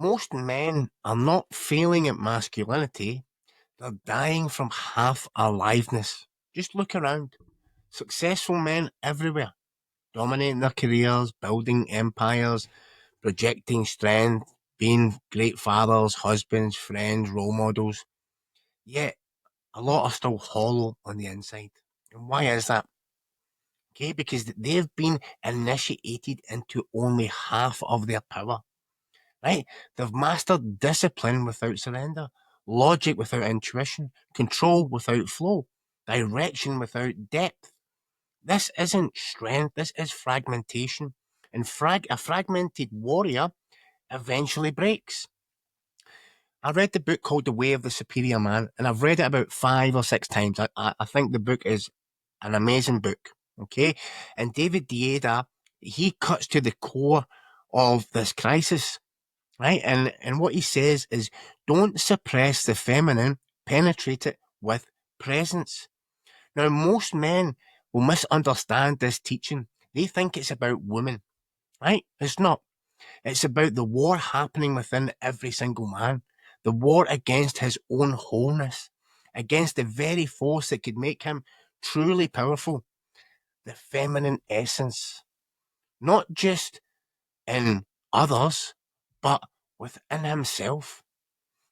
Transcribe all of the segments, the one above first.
Most men are not failing at masculinity, they're dying from half aliveness. Just look around. Successful men everywhere, dominating their careers, building empires, projecting strength, being great fathers, husbands, friends, role models. Yet, a lot are still hollow on the inside. And why is that? Okay, because they've been initiated into only half of their power. Right? They've mastered discipline without surrender, logic without intuition, control without flow, direction without depth. This isn't strength, this is fragmentation. And a fragmented warrior eventually breaks. I read the book called The Way of the Superior Man, and I've read it about 5 or 6 times. I think the book is an amazing book. Okay. And David Deida, he cuts to the core of this crisis. Right? And what he says is don't suppress the feminine, penetrate it with presence. Now, most men will misunderstand this teaching. They think it's about women, right? It's not. It's about the war happening within every single man, the war against his own wholeness, against the very force that could make him truly powerful, the feminine essence, not just in others, but within himself.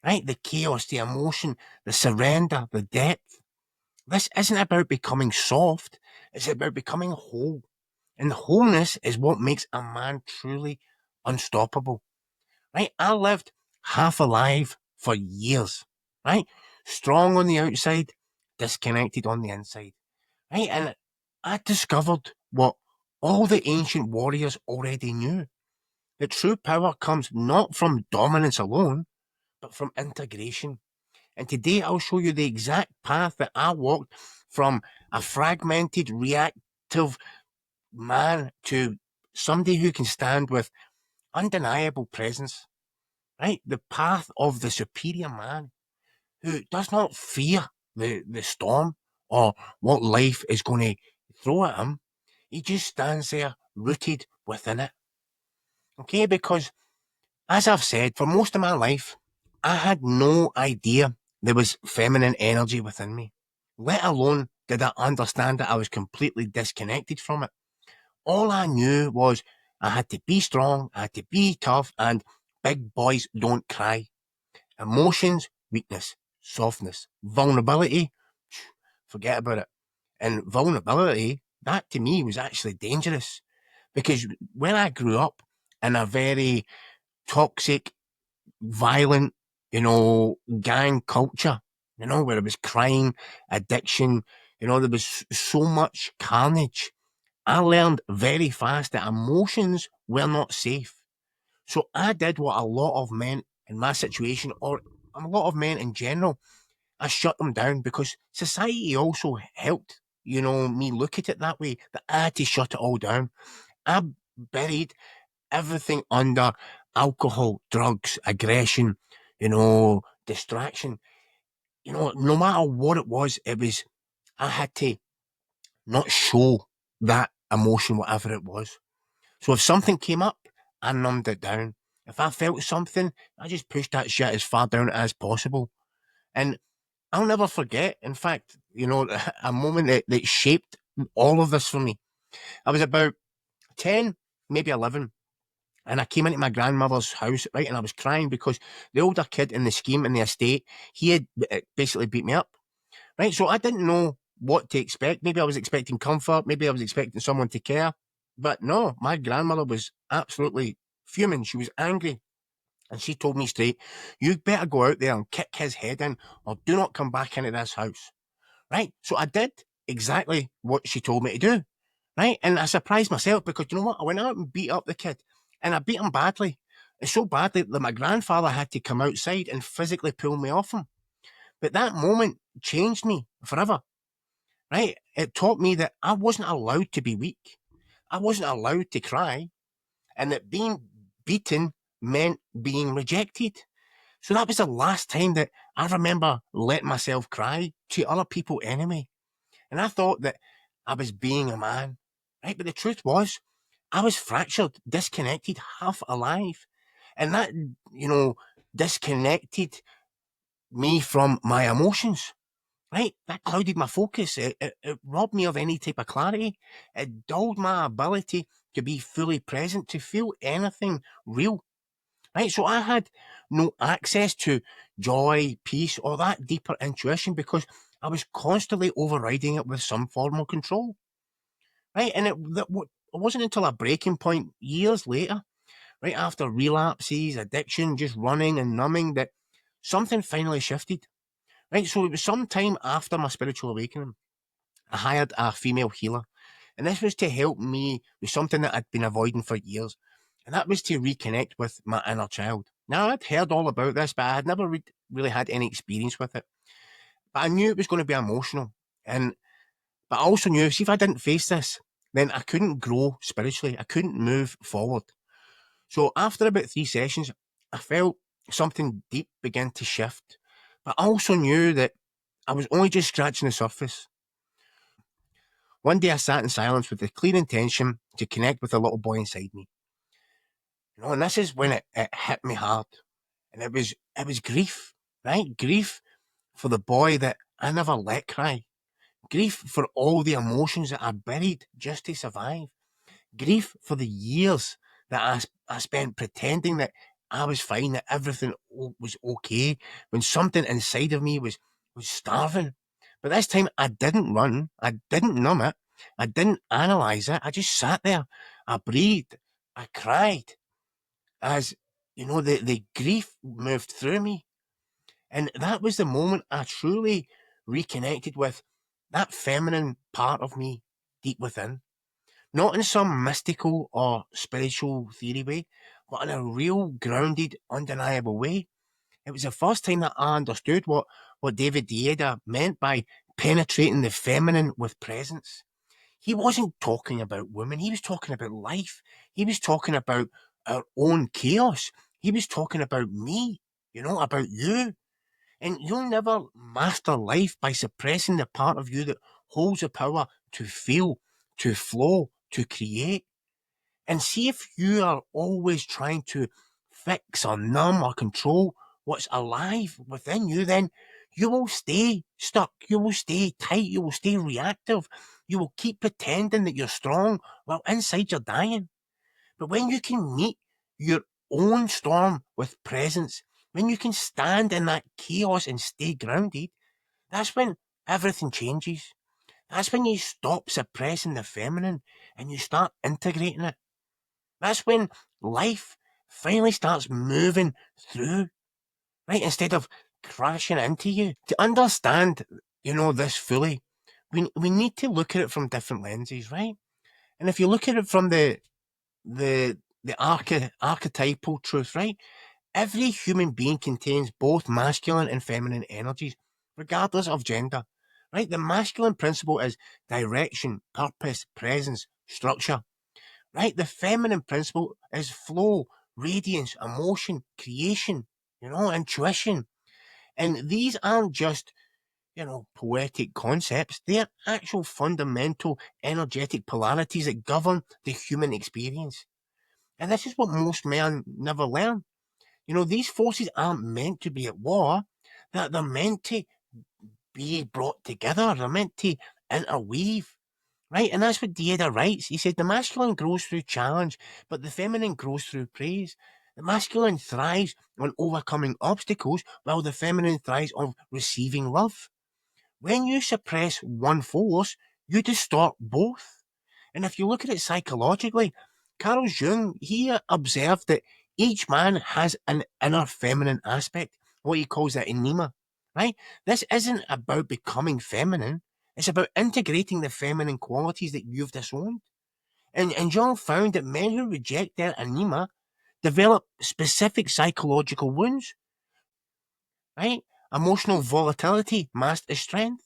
Right? The chaos, the emotion, the surrender, the depth. This isn't about becoming soft, it's about becoming whole. And wholeness is what makes a man truly unstoppable. Right? I lived half alive for years. Right? Strong on the outside, disconnected on the inside. Right? And I discovered what all the ancient warriors already knew. That true power comes not from dominance alone, but from integration. And today I'll show you the exact path that I walked from a fragmented, reactive man to somebody who can stand with undeniable presence, right? The path of the superior man who does not fear the storm or what life is going to throw at him. He just stands there rooted within it. Okay, because as I've said, for most of my life, I had no idea there was feminine energy within me, let alone did I understand that I was completely disconnected from it. All I knew was I had to be strong, I had to be tough, and big boys don't cry. Emotions, weakness, softness, vulnerability, forget about it. And vulnerability, that to me was actually dangerous because when I grew up in a very toxic, violent, gang culture, where it was crime, addiction, there was so much carnage. I learned very fast that emotions were not safe. So I did what a lot of men in my situation, or a lot of men in general, I shut them down because society also helped, me look at it that way, that I had to shut it all down. I buried everything under alcohol, drugs, aggression, distraction. No matter what it was, I had to not show that emotion, whatever it was. So if something came up, I numbed it down. If I felt something, I just pushed that shit as far down as possible. And I'll never forget, in fact, a moment that shaped all of this for me. I was about 10, maybe 11, and I came into my grandmother's house, right, and I was crying because the older kid in the scheme in the estate, he had basically beat me up, right? So I didn't know what to expect. Maybe I was expecting comfort, maybe I was expecting someone to care, but no, my grandmother was absolutely fuming. She was angry. And she told me straight, you better go out there and kick his head in or do not come back into this house. Right? So I did exactly what she told me to do. Right? And I surprised myself because you know what? I went out and beat up the kid and I beat him badly. It's so badly that my grandfather had to come outside and physically pull me off him. But that moment changed me forever. Right? It taught me that I wasn't allowed to be weak. I wasn't allowed to cry. And that being beaten meant being rejected. So that was the last time that I remember letting myself cry to other people anyway. And I thought that I was being a man, right? But the truth was, I was fractured, disconnected, half alive. And that, disconnected me from my emotions. Right? That clouded my focus. It robbed me of any type of clarity. It dulled my ability to be fully present, to feel anything real. Right? So I had no access to joy, peace, or that deeper intuition because I was constantly overriding it with some form of control. Right? And it wasn't until a breaking point years later, right after relapses, addiction, just running and numbing, that something finally shifted. Right? So it was some time after my spiritual awakening. I hired a female healer, and this was to help me with something that I'd been avoiding for years, and that was to reconnect with my inner child. Now, I'd heard all about this, but I had never really had any experience with it. But I knew it was going to be emotional, and but I also knew, see, if I didn't face this, then I couldn't grow spiritually. I couldn't move forward. So after about 3 sessions, I felt something deep begin to shift, but I also knew that I was only just scratching the surface. One day I sat in silence with the clear intention to connect with the little boy inside me. And this is when it hit me hard. And it was grief, right? Grief for the boy that I never let cry. Grief for all the emotions that I buried just to survive. Grief for the years that I spent pretending that I was fine, that everything was okay, when something inside of me was starving. But this time I didn't run, I didn't numb it, I didn't analyze it, I just sat there, I breathed, I cried, as the grief moved through me. And that was the moment I truly reconnected with that feminine part of me deep within. Not in some mystical or spiritual theory way, but in a real, grounded, undeniable way. It was the first time that I understood what David Deida meant by penetrating the feminine with presence. He wasn't talking about women, he was talking about life. He was talking about our own chaos. He was talking about me, about you. And you'll never master life by suppressing the part of you that holds the power to feel, to flow, to create. And see, if you are always trying to fix or numb or control what's alive within you, then you will stay stuck. You will stay tight. You will stay reactive. You will keep pretending that you're strong while inside you're dying. But when you can meet your own storm with presence, when you can stand in that chaos and stay grounded, that's when everything changes. That's when you stop suppressing the feminine and you start integrating it. That's when life finally starts moving through, right? Instead of crashing into you. To understand, this fully, we need to look at it from different lenses, right? And if you look at it from the archetypal truth, right? Every human being contains both masculine and feminine energies, regardless of gender, right? The masculine principle is direction, purpose, presence, structure, right? The feminine principle is flow, radiance, emotion, creation, intuition. And these aren't just, poetic concepts. They're actual fundamental energetic polarities that govern the human experience. And this is what most men never learn. These forces aren't meant to be at war. They're meant to be brought together. They're meant to interweave. Right, and that's what Deida writes. He said the masculine grows through challenge, but the feminine grows through praise. The masculine thrives on overcoming obstacles, while the feminine thrives on receiving love. When you suppress one force, you distort both. And if you look at it psychologically, Carl Jung, he observed that each man has an inner feminine aspect, what he calls the enema, right? This isn't about becoming feminine. It's about integrating the feminine qualities that you've disowned. And Jung found that men who reject their enema develop specific psychological wounds, right? Emotional volatility masked as strength,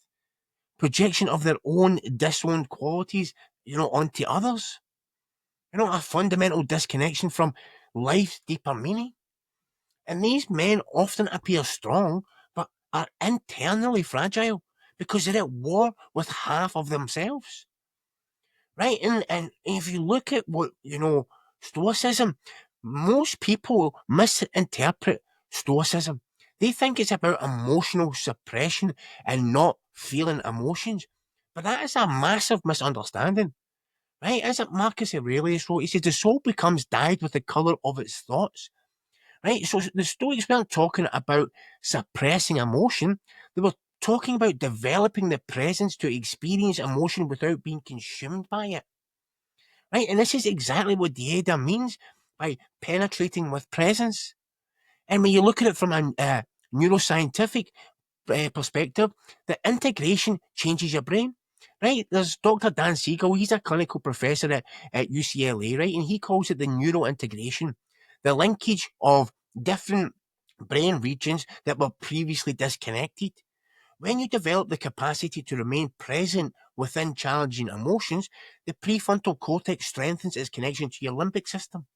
projection of their own disowned qualities, onto others. A fundamental disconnection from life's deeper meaning. And these men often appear strong, but are internally fragile because they're at war with half of themselves. Right? And if you look at what, Stoicism, Most people misinterpret stoicism. They think it's about emotional suppression and not feeling emotions. But that is a massive misunderstanding. Right? As it Marcus Aurelius wrote, he says the soul becomes dyed with the colour of its thoughts. Right? So the Stoics weren't talking about suppressing emotion. They were talking about developing the presence to experience emotion without being consumed by it. Right? And this is exactly what Dieda means by penetrating with presence. And when you look at it from a neuroscientific perspective, the integration changes your brain. Right? There's Dr. Dan Siegel, he's a clinical professor at UCLA, right? And he calls it the neurointegration, the linkage of different brain regions that were previously disconnected. When you develop the capacity to remain present within challenging emotions, the prefrontal cortex strengthens its connection to your limbic system.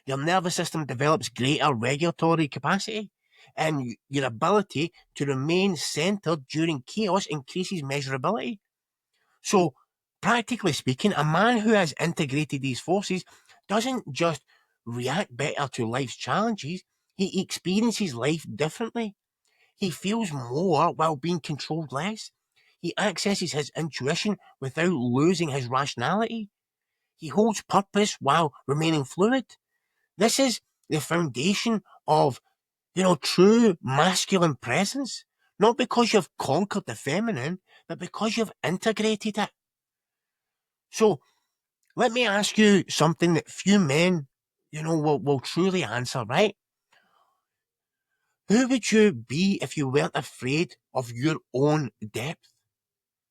Your nervous system develops greater regulatory capacity, and your ability to remain centered during chaos increases measurability. So, practically speaking, a man who has integrated these forces doesn't just react better to life's challenges, he experiences life differently. He feels more while being controlled less. He accesses his intuition without losing his rationality. He holds purpose while remaining fluid. This is the foundation of, true masculine presence. Not because you've conquered the feminine, but because you've integrated it. So let me ask you something that few men, will truly answer, right? Who would you be if you weren't afraid of your own depth?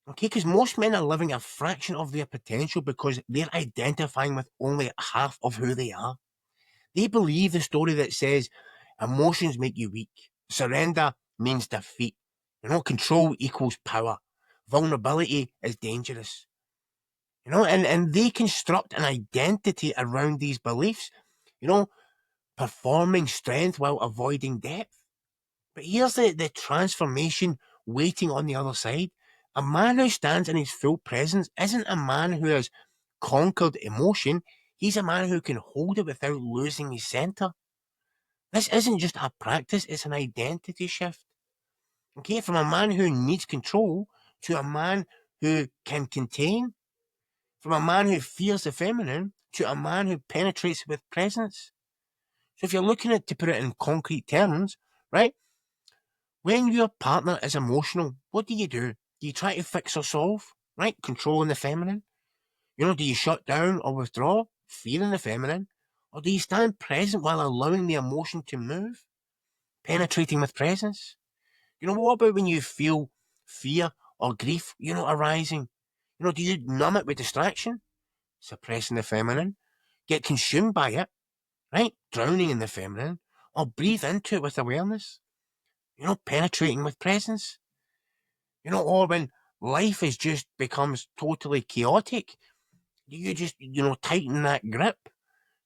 Okay, because most men are living a fraction of their potential because they're identifying with only half of who they are. They believe the story that says emotions make you weak, surrender means defeat, control equals power, vulnerability is dangerous, and they construct an identity around these beliefs, you know, performing strength while avoiding depth. But here's the transformation waiting on the other side. A man who stands in his full presence isn't a man who has conquered emotion. He's a man who can hold it without losing his center. This isn't just a practice, it's an identity shift. Okay, from a man who needs control to a man who can contain, from a man who fears the feminine to a man who penetrates with presence. So if you're looking at to put it in concrete terms, right? When your partner is emotional, what do? Do you try to fix or solve? Right? Controlling the feminine? Do you shut down or withdraw? Fearing the feminine? Or do you stand present while allowing the emotion to move? Penetrating with presence? What about when you feel fear or grief, arising? Do you numb it with distraction? Suppressing the feminine? Get consumed by it? Right? Drowning in the feminine? Or breathe into it with awareness? Penetrating with presence? Or when life is just becomes totally chaotic, do you just, tighten that grip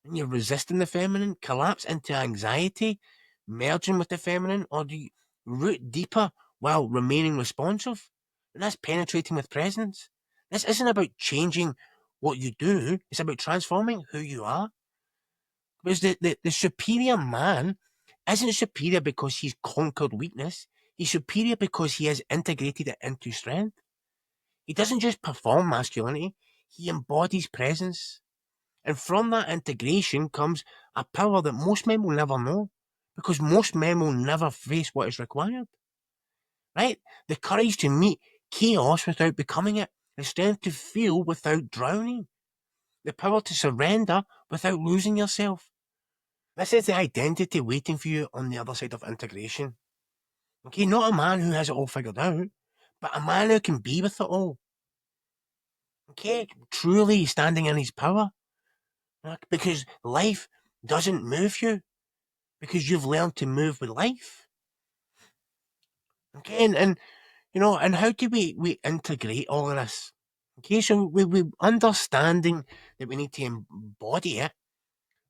and you're resisting the feminine, collapse into anxiety, merging with the feminine, or do you root deeper while remaining responsive? And that's penetrating with presence. This isn't about changing what you do, it's about transforming who you are. Because the superior man isn't superior because he's conquered weakness, he's superior because he has integrated it into strength. He doesn't just perform masculinity, he embodies presence. And from that integration comes a power that most men will never know, because most men will never face what is required. Right? The courage to meet chaos without becoming it, the strength to feel without drowning, the power to surrender without losing yourself. This is the identity waiting for you on the other side of integration. Okay, not a man who has it all figured out, but a man who can be with it all. Okay, truly standing in his power. Because life doesn't move you, because you've learned to move with life. Okay, and how do we integrate all of this? Okay, so we understanding that we need to embody it.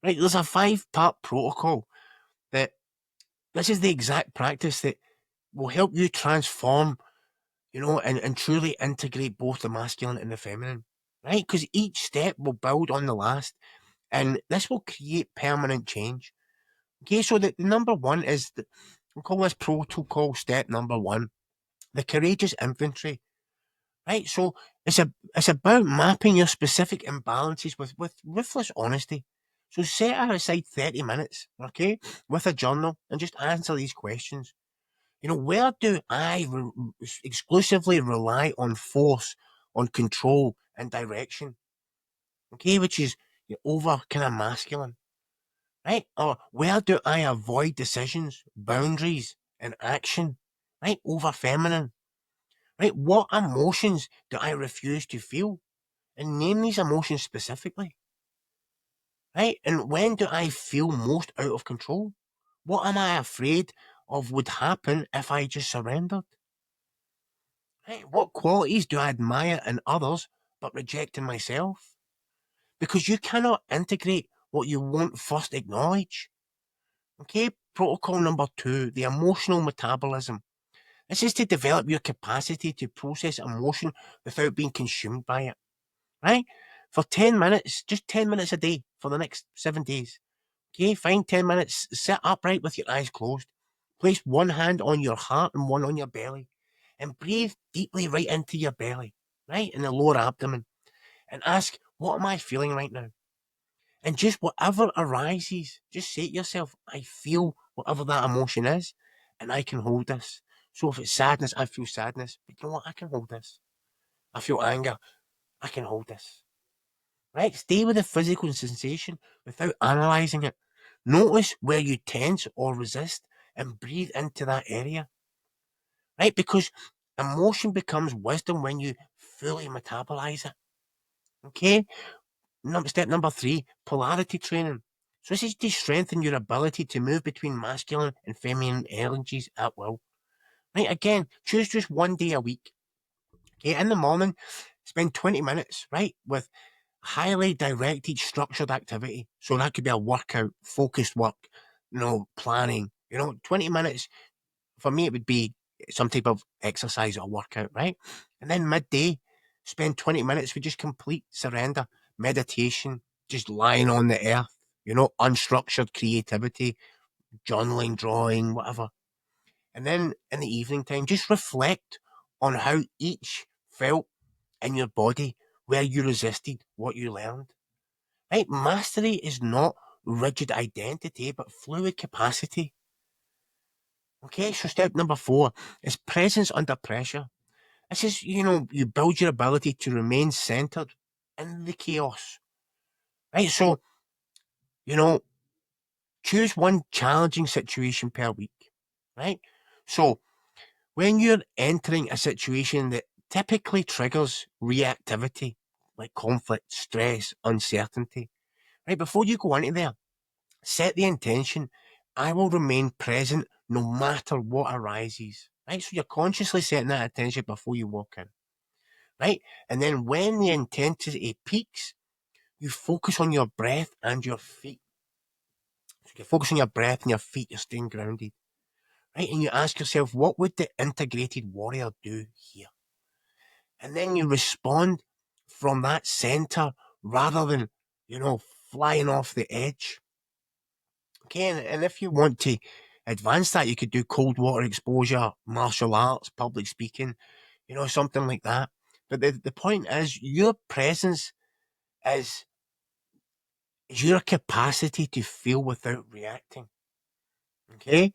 Right, there's a 5-part protocol that this is the exact practice that will help you transform, and truly integrate both the masculine and the feminine. Right, because each step will build on the last. And this will create permanent change. Okay, so the number one is, we'll call this protocol step number one, the courageous inventory. Right, so it's about mapping your specific imbalances with ruthless honesty. So set aside 30 minutes, okay, with a journal and just answer these questions. Where do I exclusively rely on force, on control and direction? Okay, which is over kind of masculine, right? Or where do I avoid decisions, boundaries, and action, right? Over feminine, right? What emotions do I refuse to feel? And name these emotions specifically, right? And when do I feel most out of control? What am I afraid of would happen if I just surrendered? Right? What qualities do I admire in others but reject in myself? Because you cannot integrate what you won't first acknowledge. Okay, protocol number two, the emotional metabolism. This is to develop your capacity to process emotion without being consumed by it, right? For 10 minutes, just 10 minutes a day for the next 7 days. Okay, find 10 minutes, sit upright with your eyes closed. Place one hand on your heart and one on your belly. And breathe deeply right into your belly, right? In the lower abdomen. And ask, what am I feeling right now? And just whatever arises, just say to yourself, I feel whatever that emotion is, and I can hold this. So if it's sadness, I feel sadness. But you know what? I can hold this. I feel anger. I can hold this. Right? Stay with the physical sensation without analysing it. Notice where you tense or resist and breathe into that area. Right? Because emotion becomes wisdom when you fully metabolize it. Okay? Step number three, polarity training. So this is to strengthen your ability to move between masculine and feminine energies at will. Right? Again, choose just one day a week. Okay? In the morning, spend 20 minutes, right, with highly directed, structured activity. So that could be a workout, focused work, planning. 20 minutes for me, it would be some type of exercise or workout, right? And then midday, spend 20 minutes with just complete surrender, meditation, just lying on the earth, unstructured creativity, journaling, drawing, whatever. And then in the evening time, just reflect on how each felt in your body, where you resisted, what you learned. Right? Mastery is not rigid identity, but fluid capacity. Okay, so step number four is presence under pressure. This is, you build your ability to remain centered in the chaos. Right? So, you know, choose one challenging situation per week. Right? So, when you're entering a situation that typically triggers reactivity, like conflict, stress, uncertainty, right? Before you go into there, set the intention, I will remain present no matter what arises. Right? So you're consciously setting that intention before you walk in. Right? And then when the intensity peaks, you focus on your breath and your feet. So you focus on your breath and your feet, you're staying grounded. Right? And you ask yourself, what would the integrated warrior do here? And then you respond from that center rather than, flying off the edge. Okay, and if you want to advance that, you could do cold water exposure, martial arts, public speaking, something like that. But the point is, your presence is your capacity to feel without reacting. Okay,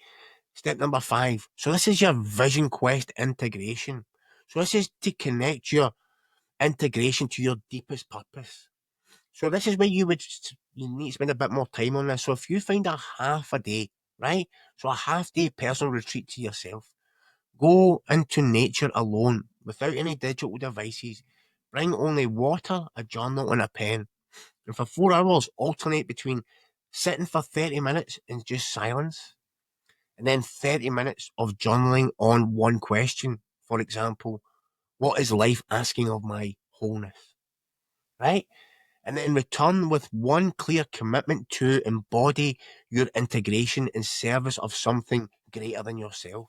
step number five. So this is your vision quest integration. So this is to connect your integration to your deepest purpose. So this is where you need to spend a bit more time on this. So if you find a half a day, right? So a half day personal retreat to yourself. Go into nature alone without any digital devices. Bring only water, a journal, and a pen. And for 4 hours, alternate between sitting for 30 minutes in just silence and then 30 minutes of journaling on one question. For example, what is life asking of my wholeness? Right? And then return with one clear commitment to embody your integration in service of something greater than yourself.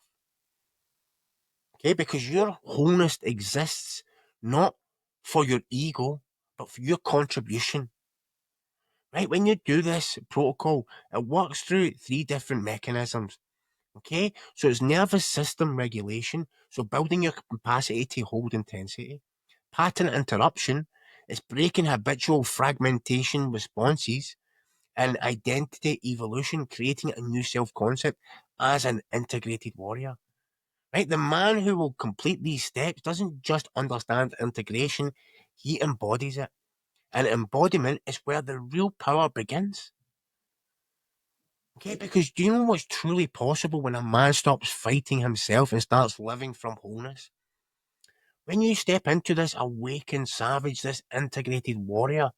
Okay, because your wholeness exists not for your ego, but for your contribution. right? When you do this protocol, it works through 3 different mechanisms. Okay, so it's nervous system regulation, so building your capacity to hold intensity. Pattern interruption is breaking habitual fragmentation responses, and identity evolution, creating a new self concept as an integrated warrior. Right, the man who will complete these steps doesn't just understand integration, he embodies it. And embodiment is where the real power begins. Okay, because do you know what's truly possible when a man stops fighting himself and starts living from wholeness? When you step into this awakened savage, this integrated warrior,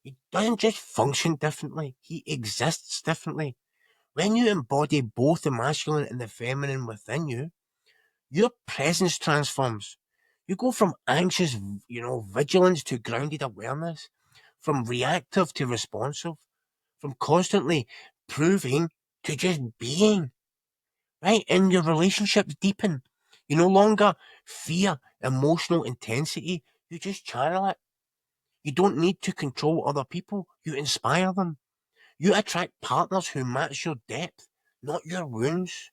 he doesn't just function differently, he exists differently. When you embody both the masculine and the feminine within you, your presence transforms. You go from anxious, vigilance to grounded awareness, from reactive to responsive, from constantly proving to just being. Right? And your relationships deepen. You no longer fear emotional intensity, you just channel it. You don't need to control other people, you inspire them. You attract partners who match your depth, not your wounds.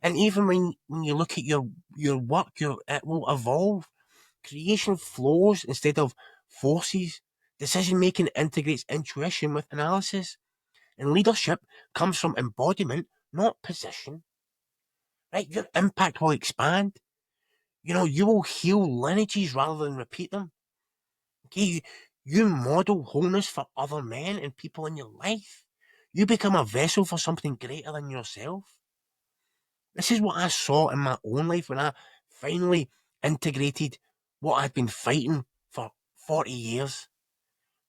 And even when you look at your work, it will evolve. Creation flows instead of forces. Decision making integrates intuition with analysis. And leadership comes from embodiment, not position. Right? Your impact will expand. You will heal lineages rather than repeat them. Okay, you model wholeness for other men and people in your life. You become a vessel for something greater than yourself. This is what I saw in my own life when I finally integrated what I'd been fighting for 40 years.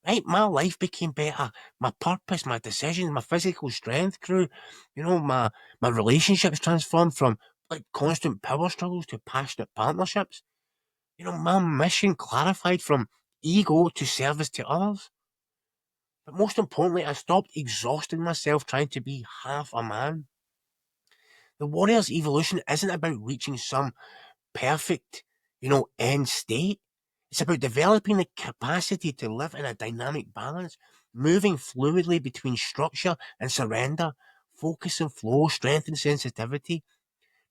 Right? My life became better. My purpose, my decisions, my physical strength grew. My relationships transformed from like constant power struggles to passionate partnerships. My mission clarified from ego to service to others. But most importantly, I stopped exhausting myself trying to be half a man. The warrior's evolution isn't about reaching some perfect, end state. It's about developing the capacity to live in a dynamic balance, moving fluidly between structure and surrender, focus and flow, strength and sensitivity,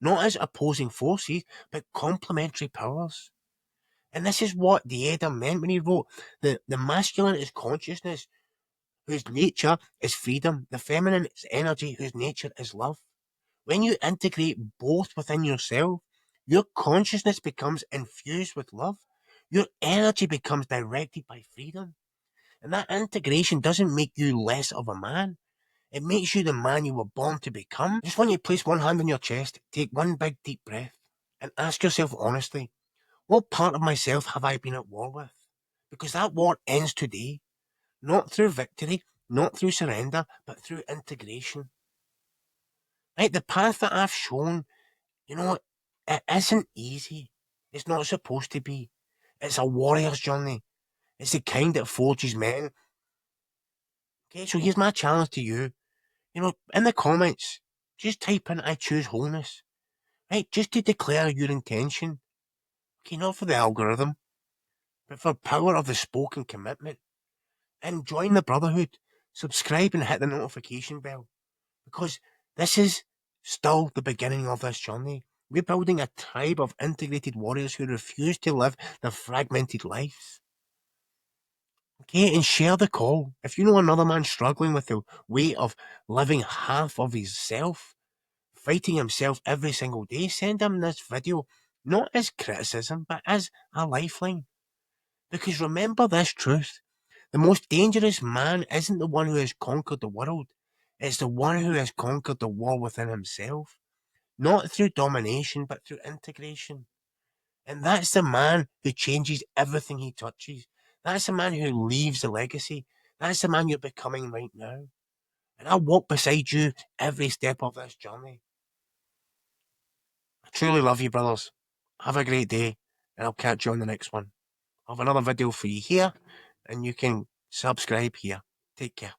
not as opposing forces, but complementary powers. And this is what the Edda meant when he wrote the masculine is consciousness, whose nature is freedom, the feminine is energy, whose nature is love. When you integrate both within yourself, your consciousness becomes infused with love. Your energy becomes directed by freedom. And that integration doesn't make you less of a man. It makes you the man you were born to become. I just want you to place one hand on your chest, take one big deep breath, and ask yourself honestly, what part of myself have I been at war with? Because that war ends today, not through victory, not through surrender, but through integration. Right? The path that I've shown, it isn't easy. It's not supposed to be. It's a warrior's journey. It's the kind that forges men. Okay, so here's my challenge to you. In the comments, just type in I choose wholeness. Right? Just to declare your intention. Okay, not for the algorithm, but for power of the spoken commitment. And join the brotherhood. Subscribe and hit the notification bell. Because this is still the beginning of this journey. We're building a tribe of integrated warriors who refuse to live their fragmented lives. Okay, and share the call. If you know another man struggling with the weight of living half of his self, fighting himself every single day, send him this video, not as criticism, but as a lifeline. Because remember this truth. The most dangerous man isn't the one who has conquered the world. It's the one who has conquered the war within himself. Not through domination, but through integration. And that's the man who changes everything he touches. That's the man who leaves a legacy. That's the man you're becoming right now. And I'll walk beside you every step of this journey. I truly love you, brothers. Have a great day, and I'll catch you on the next one. I have another video for you here, and you can subscribe here. Take care.